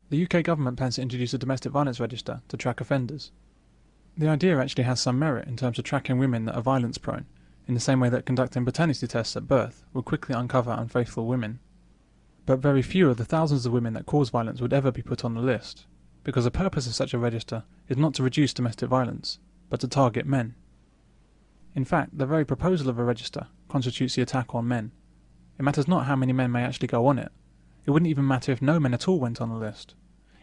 The UK government plans to introduce a domestic violence register to track offenders. The idea actually has some merit in terms of tracking women that are violence prone, in the same way that conducting paternity tests at birth will quickly uncover unfaithful women. But very few of the thousands of women that cause violence would ever be put on the list, because the purpose of such a register is not to reduce domestic violence, but to target men. In fact, the very proposal of a register constitutes the attack on men. It matters not how many men may actually go on it. It wouldn't even matter if no men at all went on the list.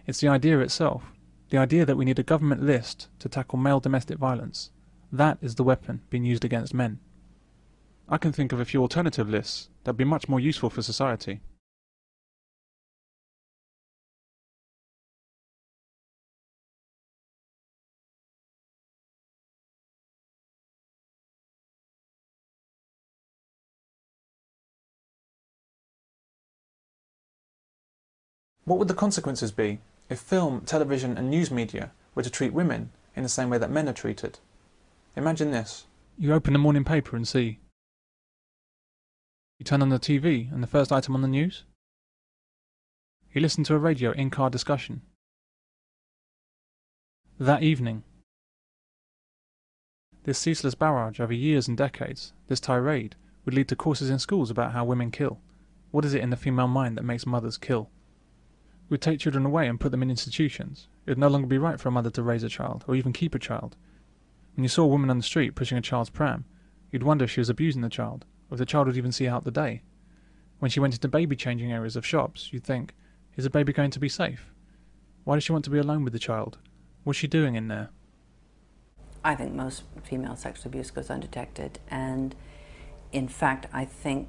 It's the idea itself, the idea that we need a government list to tackle male domestic violence. That is the weapon being used against men. I can think of a few alternative lists that would be much more useful for society. What would the consequences be if film, television and news media were to treat women in the same way that men are treated? Imagine this. You open the morning paper and see. You turn on the TV and the first item on the news? You listen to a radio in-car discussion. That evening. This ceaseless barrage over years and decades, this tirade, would lead to courses in schools about how women kill. What is it in the female mind that makes mothers kill? We'd take children away and put them in institutions. It would no longer be right for a mother to raise a child, or even keep a child. When you saw a woman on the street pushing a child's pram, you'd wonder if she was abusing the child, or if the child would even see out the day. When she went into baby changing areas of shops, you'd think, is the baby going to be safe? Why does she want to be alone with the child? What's she doing in there? I think most female sexual abuse goes undetected, and in fact I think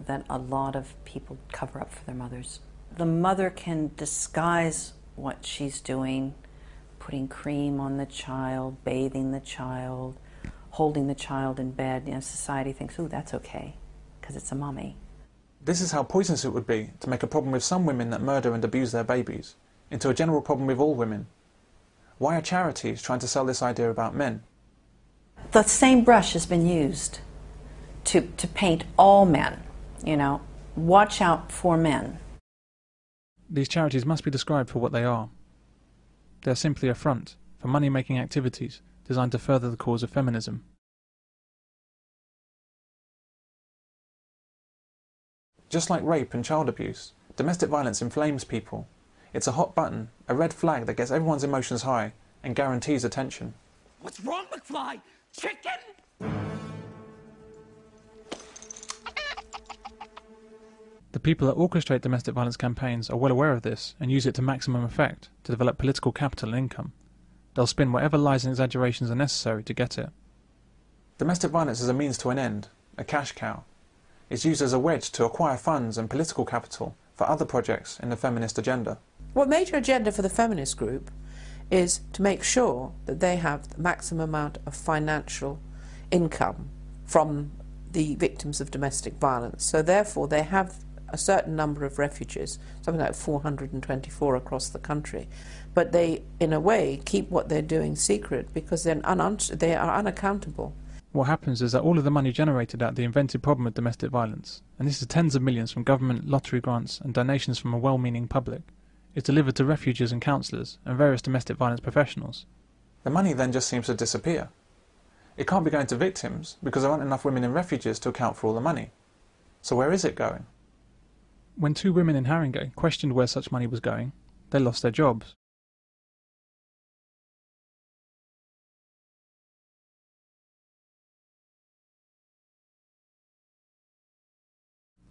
that a lot of people cover up for their mothers. The mother can disguise what she's doing, putting cream on the child, bathing the child, holding the child in bed. You know, society thinks, oh, that's okay, because it's a mommy. This is how poisonous it would be to make a problem with some women that murder and abuse their babies into a general problem with all women. Why are charities trying to sell this idea about men? The same brush has been used to paint all men, you know, watch out for men. These charities must be described for what they are. They are simply a front for money-making activities designed to further the cause of feminism. Just like rape and child abuse, domestic violence inflames people. It's a hot button, a red flag that gets everyone's emotions high and guarantees attention. What's wrong, McFly? Chicken? The people that orchestrate domestic violence campaigns are well aware of this and use it to maximum effect to develop political capital and income. They'll spin whatever lies and exaggerations are necessary to get it. Domestic violence is a means to an end, a cash cow. It's used as a wedge to acquire funds and political capital for other projects in the feminist agenda. What major agenda for the feminist group is to make sure that they have the maximum amount of financial income from the victims of domestic violence. So therefore they have a certain number of refuges, something like 424 across the country. But they, in a way, keep what they're doing secret because they are unaccountable. What happens is that all of the money generated out of the invented problem of domestic violence, and this is tens of millions from government, lottery grants and donations from a well-meaning public, is delivered to refuges and counsellors and various domestic violence professionals. The money then just seems to disappear. It can't be going to victims because there aren't enough women in refuges to account for all the money. So where is it going? When two women in Haringey questioned where such money was going, they lost their jobs.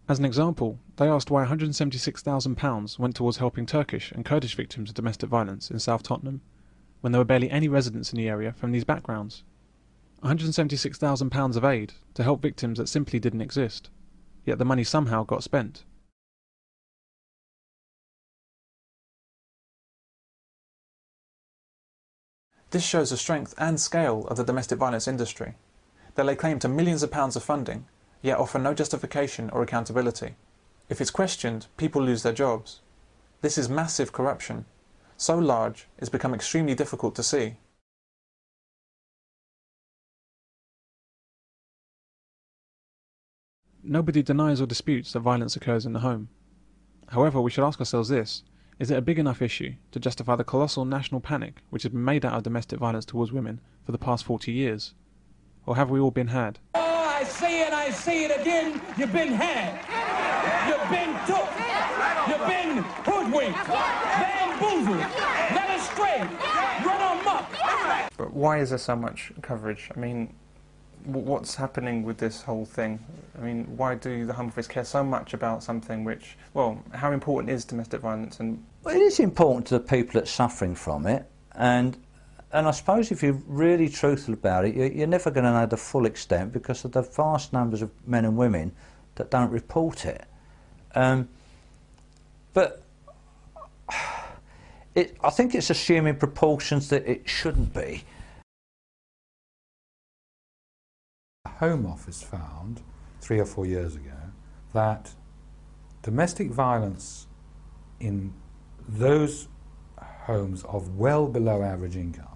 As an example, they asked why £176,000 went towards helping Turkish and Kurdish victims of domestic violence in South Tottenham, when there were barely any residents in the area from these backgrounds. £176,000 of aid to help victims that simply didn't exist, yet the money somehow got spent. This shows the strength and scale of the domestic violence industry. They lay claim to millions of pounds of funding, yet offer no justification or accountability. If it's questioned, people lose their jobs. This is massive corruption, so large it's become extremely difficult to see. Nobody denies or disputes that violence occurs in the home. However, we should ask ourselves this: Is it a big enough issue to justify the colossal national panic which has been made out of domestic violence towards women for the past 40 years? Or have we all been had? Oh, I say it again, you've been had. You've been took. You've been hoodwinked, bamboozled, led astray, run amok. But why is there so much coverage? I mean, what's happening with this whole thing? I mean, why do the Home Office care so much about something which, well, how important is domestic violence? And well, it is important to the people that's suffering from it, and I suppose if you're really truthful about it, you're never going to know the full extent because of the vast numbers of men and women that don't report it. But I think it's assuming proportions that it shouldn't be. The Home Office found 3 or 4 years ago that domestic violence in those homes of well below average income,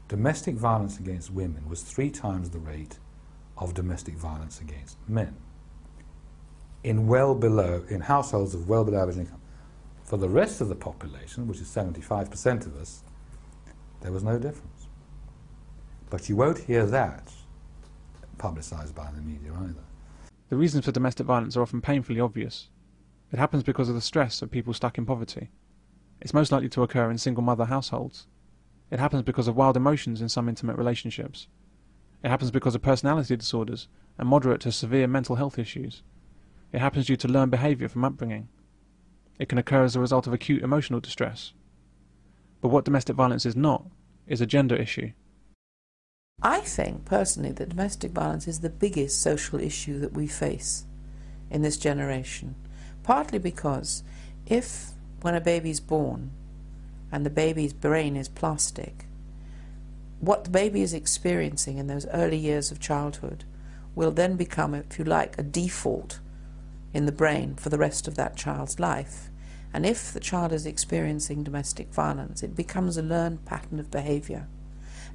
domestic violence against women was 3 times the rate of domestic violence against men. In households of well below average income. For the rest of the population, which is 75% of us, there was no difference. But you won't hear that publicised by the media either. The reasons for domestic violence are often painfully obvious. It happens because of the stress of people stuck in poverty. It's most likely to occur in single mother households. It happens because of wild emotions in some intimate relationships. It happens because of personality disorders and moderate to severe mental health issues. It happens due to learned behaviour from upbringing. It can occur as a result of acute emotional distress. But what domestic violence is not, is a gender issue. I think, personally, that domestic violence is the biggest social issue that we face in this generation. Partly because when a baby's born and the baby's brain is plastic, what the baby is experiencing in those early years of childhood will then become, if you like, a default in the brain for the rest of that child's life. And if the child is experiencing domestic violence, it becomes a learned pattern of behaviour.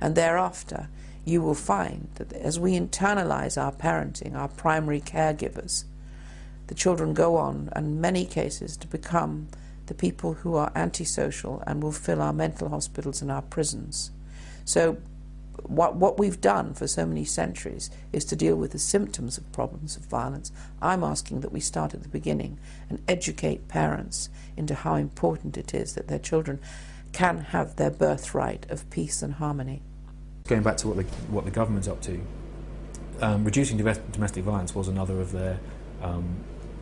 And thereafter, you will find that as we internalise our parenting, our primary caregivers, the children go on, in many cases, to become the people who are antisocial and will fill our mental hospitals and our prisons. So what we've done for so many centuries is to deal with the symptoms of problems of violence. I'm asking that we start at the beginning and educate parents into how important it is that their children can have their birthright of peace and harmony. Going back to what the government's up to, reducing domestic violence was another of their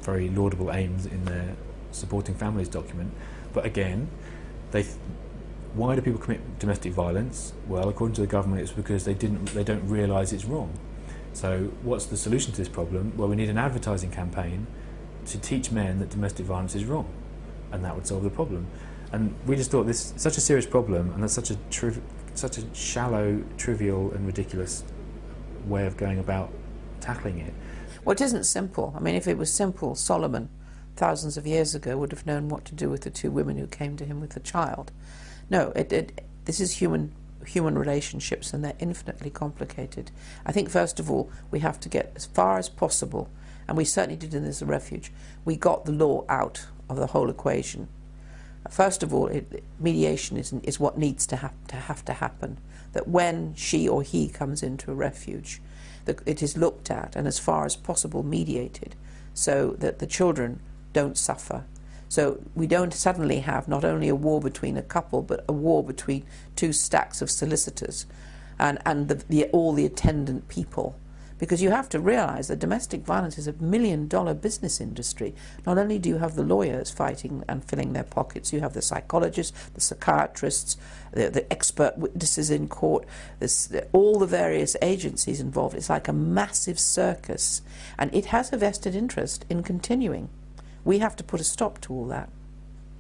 very laudable aims in their Supporting Families document. But again, why do people commit domestic violence? Well, according to the government, it's because they don't realise it's wrong. So what's the solution to this problem? Well, we need an advertising campaign to teach men that domestic violence is wrong, and that would solve the problem. And we just thought this is such a serious problem, and that's such a shallow, trivial and ridiculous way of going about tackling it. Well, it isn't simple. I mean, if it was simple, Solomon, thousands of years ago, would have known what to do with the 2 women who came to him with the child. No, this is human relationships, and they're infinitely complicated. I think, first of all, we have to get as far as possible, and we certainly did in this refuge, we got the law out of the whole equation. First of all, mediation is what needs to happen. That when she or he comes into a refuge, that it is looked at and as far as possible mediated, so that the children don't suffer. So we don't suddenly have not only a war between a couple, but a war between 2 stacks of solicitors and all the attendant people. Because you have to realise that domestic violence is a $1 million business industry. Not only do you have the lawyers fighting and filling their pockets, you have the psychologists, the psychiatrists, the expert witnesses in court, all the various agencies involved. It's like a massive circus, and it has a vested interest in continuing. We have to put a stop to all that.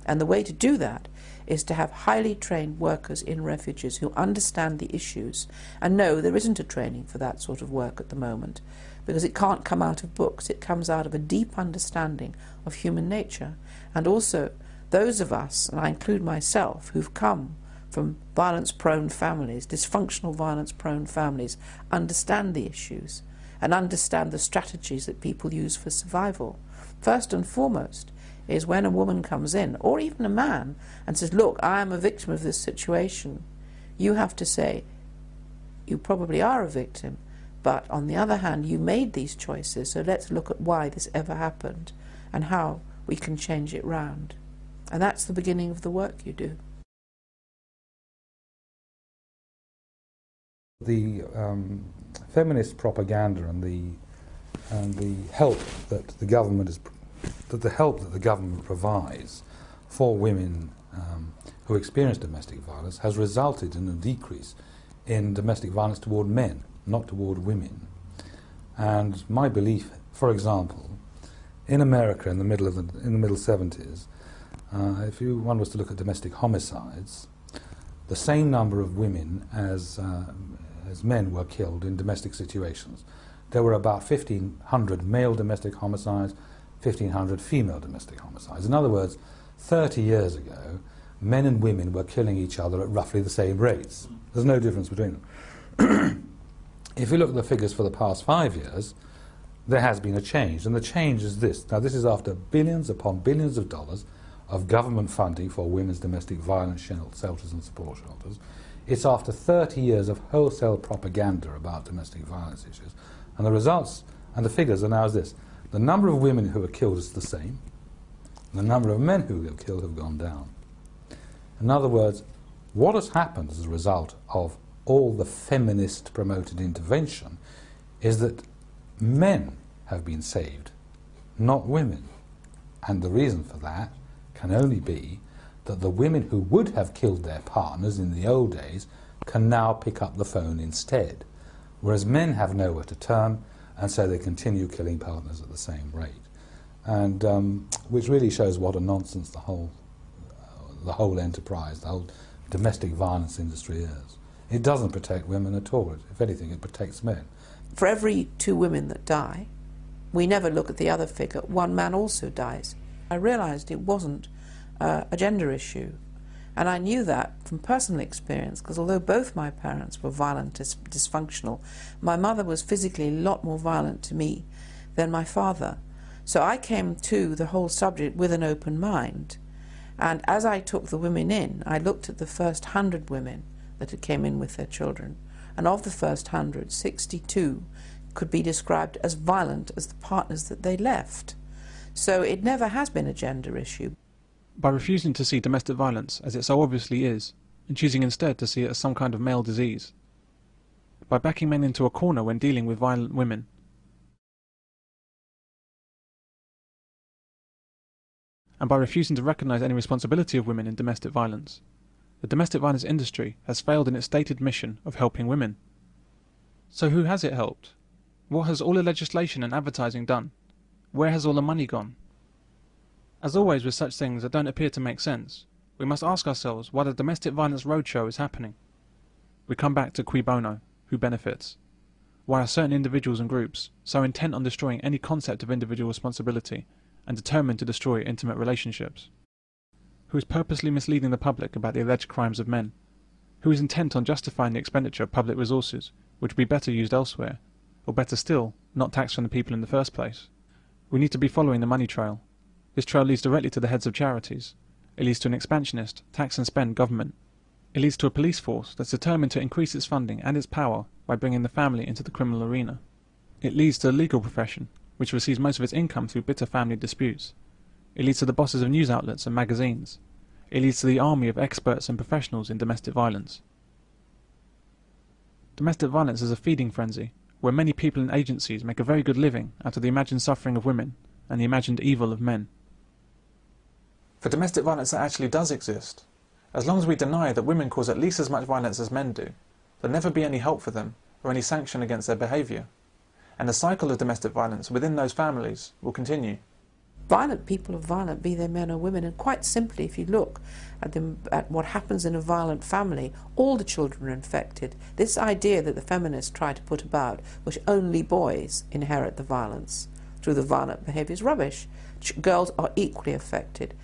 And the way to do that is to have highly trained workers in refuges who understand the issues. And no, there isn't a training for that sort of work at the moment, because it can't come out of books. It comes out of a deep understanding of human nature. And also, those of us, and I include myself, who've come from violence-prone families, dysfunctional violence-prone families, understand the issues and understand the strategies that people use for survival. First and foremost is when a woman comes in, or even a man, and says, look, I am a victim of this situation, you have to say, you probably are a victim, but on the other hand, you made these choices, so let's look at why this ever happened and how we can change it round. And that's the beginning of the work you do. The feminist propaganda and the help that the government provides for women who experience domestic violence has resulted in a decrease in domestic violence toward men, not toward women. And my belief, for example, in America in the middle 70s, if one was to look at domestic homicides, the same number of women as men were killed in domestic situations. There were about 1,500 male domestic homicides, 1,500 female domestic homicides. In other words, 30 years ago, men and women were killing each other at roughly the same rates. There's no difference between them. If you look at the figures for the past 5 years, there has been a change, and the change is this. Now, this is after billions upon billions of dollars of government funding for women's domestic violence shelters and support shelters. It's after 30 years of wholesale propaganda about domestic violence issues. And the results and the figures are now as this. The number of women who are killed is the same. The number of men who are killed have gone down. In other words, what has happened as a result of all the feminist promoted intervention is that men have been saved, not women. And the reason for that can only be that the women who would have killed their partners in the old days can now pick up the phone instead, whereas men have nowhere to turn, and so they continue killing partners at the same rate. And which really shows what a nonsense the whole enterprise, the whole domestic violence industry is. It doesn't protect women at all. If anything, it protects men. For every 2 women that die, we never look at the other figure. 1 man also dies. I realised it wasn't a gender issue. And I knew that from personal experience, because although both my parents were violent, dysfunctional, my mother was physically a lot more violent to me than my father. So I came to the whole subject with an open mind. And as I took the women in, I looked at the first 100 women that had came in with their children. And of the first 100, 62 could be described as violent as the partners that they left. So it never has been a gender issue. By refusing to see domestic violence as it so obviously is, and choosing instead to see it as some kind of male disease. By backing men into a corner when dealing with violent women. And by refusing to recognise any responsibility of women in domestic violence. The domestic violence industry has failed in its stated mission of helping women. So who has it helped? What has all the legislation and advertising done? Where has all the money gone? As always with such things that don't appear to make sense, we must ask ourselves why the domestic violence roadshow is happening. We come back to cui bono, who benefits? Why are certain individuals and groups so intent on destroying any concept of individual responsibility and determined to destroy intimate relationships? Who is purposely misleading the public about the alleged crimes of men? Who is intent on justifying the expenditure of public resources, which would be better used elsewhere, or better still, not taxed from the people in the first place? We need to be following the money trail. This trail leads directly to the heads of charities. It leads to an expansionist, tax and spend government. It leads to a police force that's determined to increase its funding and its power by bringing the family into the criminal arena. It leads to the legal profession, which receives most of its income through bitter family disputes. It leads to the bosses of news outlets and magazines. It leads to the army of experts and professionals in domestic violence. Domestic violence is a feeding frenzy, where many people and agencies make a very good living out of the imagined suffering of women and the imagined evil of men. For domestic violence that actually does exist, as long as we deny that women cause at least as much violence as men do, there'll never be any help for them or any sanction against their behaviour. And the cycle of domestic violence within those families will continue. Violent people are violent, be they men or women, and quite simply, if you look at what happens in a violent family, all the children are infected. This idea that the feminists try to put about, which only boys inherit the violence through the violent behaviour, is rubbish. Girls are equally affected.